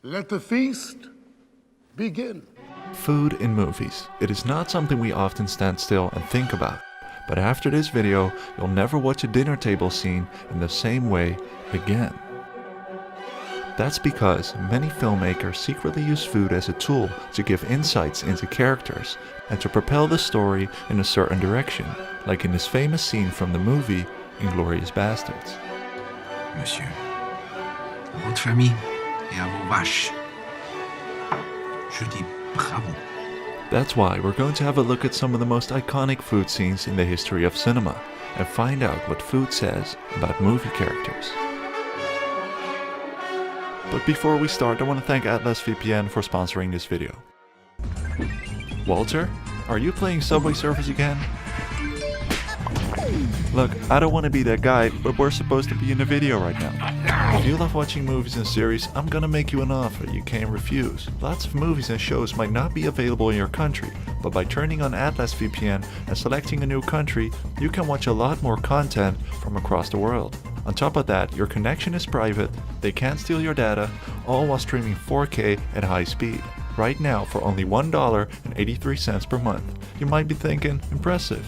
Let the feast begin. Food in movies. It is not something we often stand still and think about. But after this video, you'll never watch a dinner table scene in the same way again. That's because many filmmakers secretly use food as a tool to give insights into characters and to propel the story in a certain direction, like in this famous scene from the movie Inglourious Basterds. Monsieur, à votre famille et à vos vaches, je dis bravo. That's why we're going to have a look at some of the most iconic food scenes in the history of cinema and find out what food says about movie characters. But before we start, I want to thank Atlas VPN for sponsoring this video. Walter, are you playing Subway Surfers again? Look, I don't want to be that guy, but we're supposed to be in a video right now. If you love watching movies and series, I'm gonna make you an offer you can't refuse. Lots of movies and shows might not be available in your country, but by turning on Atlas VPN and selecting a new country, you can watch a lot more content from across the world. On top of that, your connection is private, they can't steal your data, all while streaming 4K at high speed. Right now, for only $1.83 per month. You might be thinking, impressive.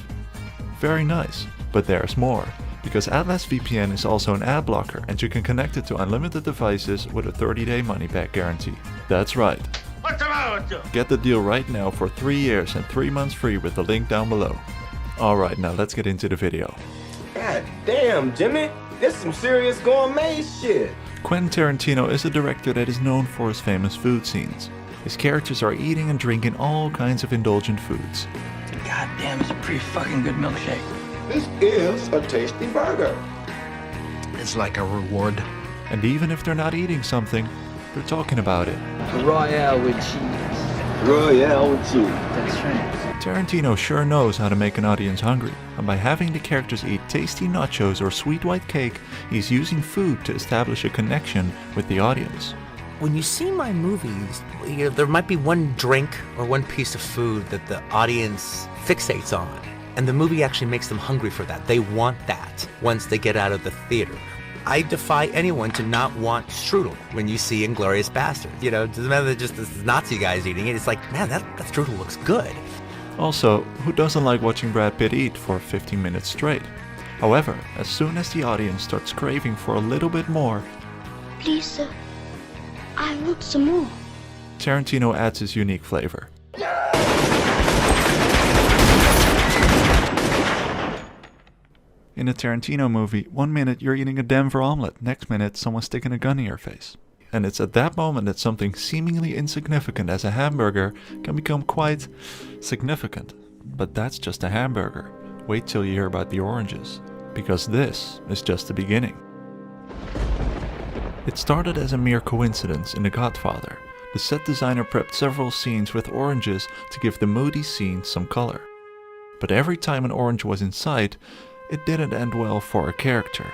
Very nice, but there's more. Because Atlas VPN is also an ad blocker and you can connect it to unlimited devices with a 30-day money-back guarantee. That's right. What's the matter with you? Get the deal right now for 3 years and 3 months free with the link down below. Alright, now let's get into the video. God damn, Jimmy. This some serious gourmet shit. Quentin Tarantino is a director that is known for his famous food scenes. His characters are eating and drinking all kinds of indulgent foods. God damn, it's a pretty fucking good milkshake. This is a tasty burger. It's like a reward. And even if they're not eating something, they're talking about it. Royale with cheese. Royale with cheese. That's right. Tarantino sure knows how to make an audience hungry, and by having the characters eat tasty nachos or sweet white cake, he's using food to establish a connection with the audience. When you see my movies, there might be one drink or one piece of food that the audience fixates on, and the movie actually makes them hungry for that. They want that once they get out of the theater. I defy anyone to not want strudel when you see Inglourious Basterds. You know, it doesn't matter that just this Nazi guy's eating it. It's like, man, that strudel looks good. Also, who doesn't like watching Brad Pitt eat for 15 minutes straight? However, as soon as the audience starts craving for a little bit more, please, sir, I want some more. Tarantino adds his unique flavor. In a Tarantino movie, 1 minute you're eating a Denver omelet, next minute someone's sticking a gun in your face. And it's at that moment that something seemingly insignificant as a hamburger can become quite significant. But that's just a hamburger. Wait till you hear about the oranges, because this is just the beginning. It started as a mere coincidence in The Godfather. The set designer prepped several scenes with oranges to give the moody scene some color. But every time an orange was in sight, it didn't end well for a character.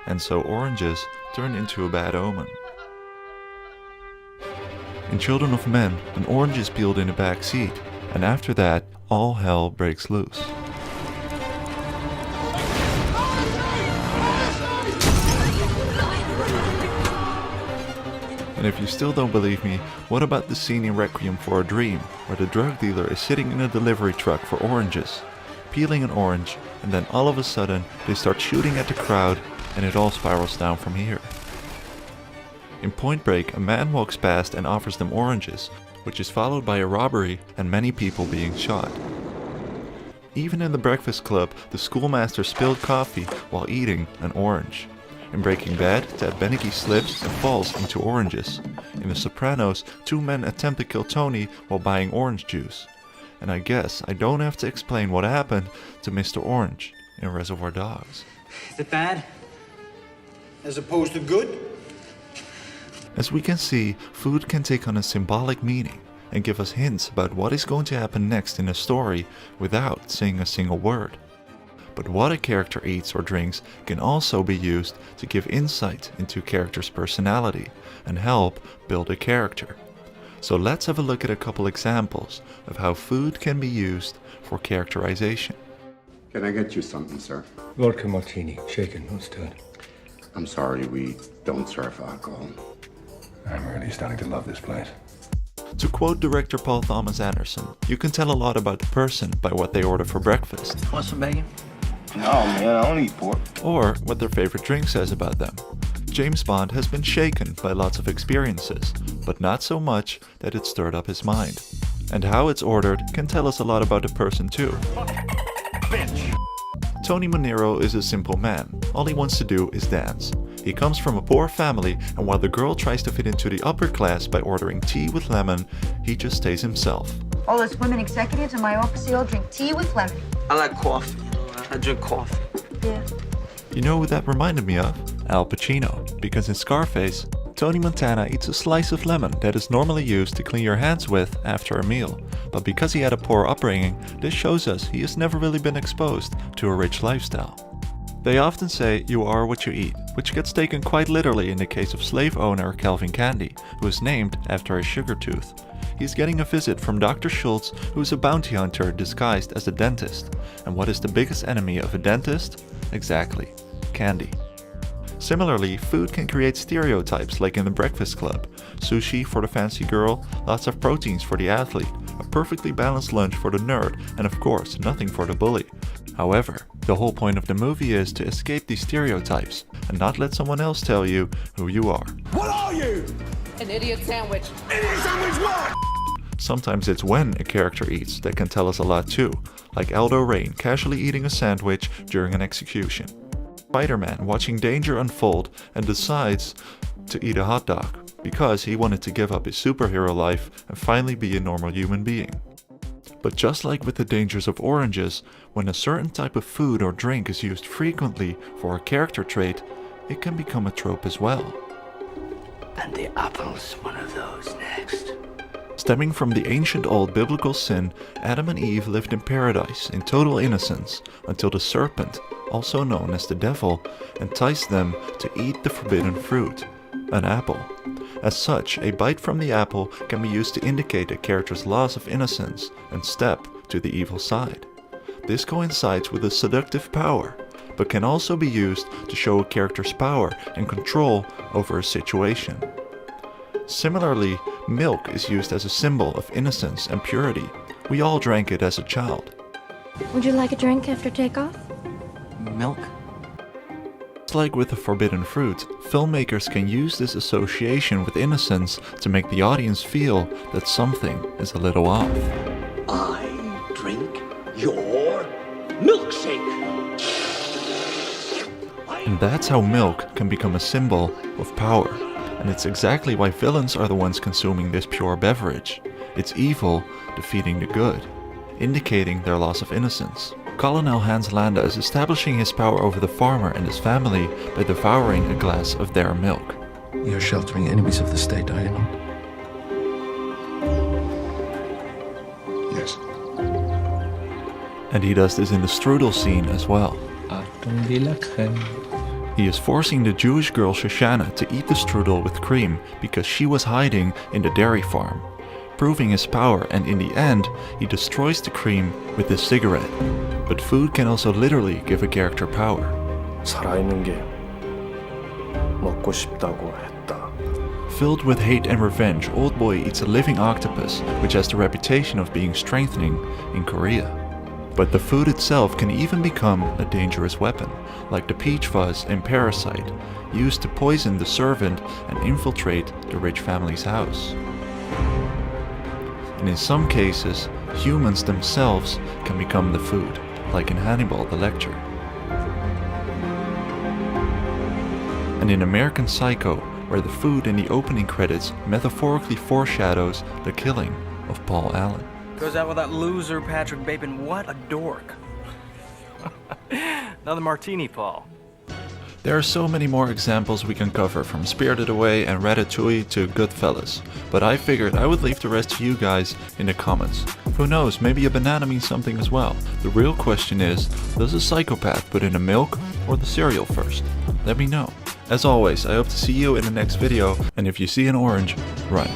And so oranges turned into a bad omen. In Children of Men, an orange is peeled in the back seat, and after that, all hell breaks loose. And if you still don't believe me, what about the scene in Requiem for a Dream, where the drug dealer is sitting in a delivery truck for oranges, peeling an orange, and then all of a sudden they start shooting at the crowd, and it all spirals down from here. In Point Break, a man walks past and offers them oranges, which is followed by a robbery and many people being shot. Even in The Breakfast Club, the schoolmaster spilled coffee while eating an orange. In Breaking Bad, Ted Beneke slips and falls into oranges. In The Sopranos, 2 men attempt to kill Tony while buying orange juice. And I guess I don't have to explain what happened to Mr. Orange in Reservoir Dogs. Is it bad? As opposed to good? As we can see, food can take on a symbolic meaning and give us hints about what is going to happen next in a story without saying a single word. But what a character eats or drinks can also be used to give insight into a character's personality and help build a character. So let's have a look at a couple examples of how food can be used for characterization. Can I get you something, sir? Vodka martini, shaken, not stirred. I'm sorry, we don't serve alcohol. I'm really starting to love this place. To quote director Paul Thomas Anderson, you can tell a lot about the person by what they order for breakfast. Want some bacon? No, man, I don't eat pork. Or what their favorite drink says about them. James Bond has been shaken by lots of experiences, but not so much that it stirred up his mind. And how it's ordered can tell us a lot about the person too. Tony Manero is a simple man. All he wants to do is dance. He comes from a poor family, and while the girl tries to fit into the upper class by ordering tea with lemon, he just stays himself. All us women executives in my office, they all drink tea with lemon. I like coffee. I drink coffee. Yeah. You know who that reminded me of? Al Pacino, because in Scarface, Tony Montana eats a slice of lemon that is normally used to clean your hands with after a meal. But because he had a poor upbringing, this shows us he has never really been exposed to a rich lifestyle. They often say you are what you eat, which gets taken quite literally in the case of slave owner Calvin Candy, who is named after his sugar tooth. He's getting a visit from Dr. Schultz, who is a bounty hunter disguised as a dentist. And what is the biggest enemy of a dentist? Exactly, candy. Similarly, food can create stereotypes like in the Breakfast Club. Sushi for the fancy girl, lots of proteins for the athlete, a perfectly balanced lunch for the nerd, and of course, nothing for the bully. However, the whole point of the movie is to escape these stereotypes and not let someone else tell you who you are. What are you? An idiot sandwich. Idiot sandwich what? Sometimes it's when a character eats that can tell us a lot too, like Aldo Rain casually eating a sandwich during an execution. Spider-Man watching danger unfold and decides to eat a hot dog because he wanted to give up his superhero life and finally be a normal human being. But just like with the dangers of oranges, when a certain type of food or drink is used frequently for a character trait, it can become a trope as well. And the apple's one of those next. Stemming from the ancient old biblical sin, Adam and Eve lived in paradise in total innocence until the serpent, also known as the devil, enticed them to eat the forbidden fruit, an apple. As such, a bite from the apple can be used to indicate a character's loss of innocence and step to the evil side. This coincides with a seductive power, but can also be used to show a character's power and control over a situation. Similarly, milk is used as a symbol of innocence and purity. We all drank it as a child. Would you like a drink after takeoff? Milk? Just like with the forbidden fruit, filmmakers can use this association with innocence to make the audience feel that something is a little off. I drink your milkshake. And that's how milk can become a symbol of power. And it's exactly why villains are the ones consuming this pure beverage. It's evil defeating the good, indicating their loss of innocence. Colonel Hans Landa is establishing his power over the farmer and his family by devouring a glass of their milk. You're sheltering enemies of the state, are you not? Yes. And he does this in the strudel scene as well. He is forcing the Jewish girl Shoshana to eat the strudel with cream because she was hiding in the dairy farm, proving his power, and in the end, he destroys the cream with his cigarette. But food can also literally give a character power. 살아있는 게 먹고 싶다고 했다. Filled with hate and revenge, Old Boy eats a living octopus, which has the reputation of being strengthening in Korea. But the food itself can even become a dangerous weapon, like the peach fuzz in Parasite, used to poison the servant and infiltrate the rich family's house. And in some cases, humans themselves can become the food, like in Hannibal the Lecter. And in American Psycho, where the food in the opening credits metaphorically foreshadows the killing of Paul Allen. Goes out with that loser Patrick Bateman. What a dork. Another martini, Paul. There are so many more examples we can cover, from Spirited Away and Ratatouille to Goodfellas, but I figured I would leave the rest to you guys in the comments. Who knows, maybe a banana means something as well. The real question is, does a psychopath put in the milk or the cereal first? Let me know. As always, I hope to see you in the next video, and if you see an orange, run.